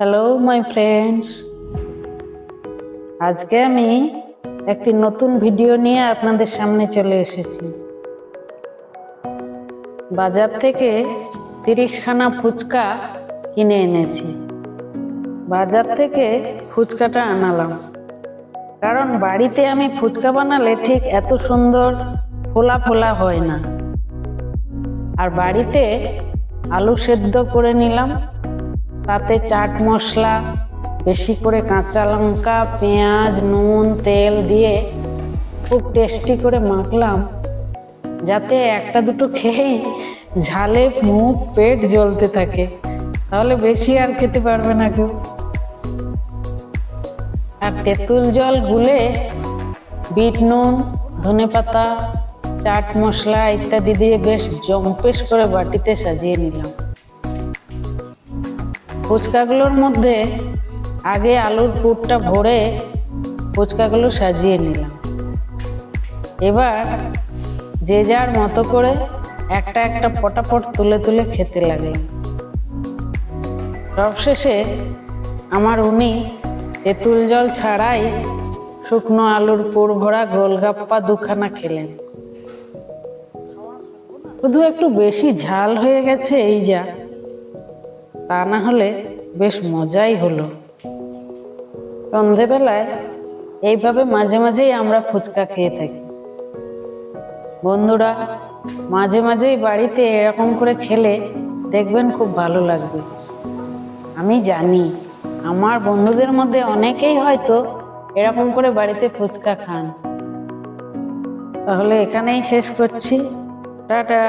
Hello my friends, আজকে আমি একটি নতুন ভিডিও নিয়ে আপনাদের সামনে চলে এসেছি। বাজার থেকে 30খানা ফুচকা কিনে এনেছি। বাজার থেকে ফুচকাটা আনালাম কারণ বাড়িতে আমি ফুচকা বানালে ঠিক এত সুন্দর ফোলা ফোলা হয় না। আর বাড়িতে আলু সেদ্ধ করে নিলাম, তাতে চাট মশলা, বেশি করে কাঁচা লঙ্কা, পেঁয়াজ, নুন, তেল দিয়ে খুব টেস্টি করে মাখলাম, যাতে একটা দুটো খেয়েই ঝালে মুখ পেট জ্বলতে থাকে, তাহলে বেশি আর খেতে পারবে না কেউ। আর তেঁতুল জল গুলে বিট নুন, ধনেপাতা, চাট মশলা ইত্যাদি দিয়ে বেশ জম্পেশ করে বাটিতে সাজিয়ে নিলাম। ফুচকাগুলোর মধ্যে আগে আলুর পুরটা ভরে ফুচকাগুলো সাজিয়ে নিলাম। এবার যে যার মতো করে একটা একটা পটাপট তুলে তুলে খেতে লাগলাম। সবশেষে আমার উনি তেঁতুল জল ছাড়াই শুকনো আলুর পুর ভরা গোলগাপ্পা 2খানা খেলেন। শুধু একটু বেশি ঝাল হয়ে গেছে এই যা, তা না হলে বেশ মজাই হলো। সন্ধেবেলায় এইভাবে মাঝে মাঝেই আমরা ফুচকা খেয়ে থাকি। বন্ধুরা, মাঝে মাঝেই বাড়িতে এরকম করে খেলে দেখবেন খুব ভালো লাগবে। আমি জানি আমার বন্ধুদের মধ্যে অনেকেই হয়তো এরকম করে বাড়িতে ফুচকা খান। তাহলে এখানেই শেষ করছি। টাটা।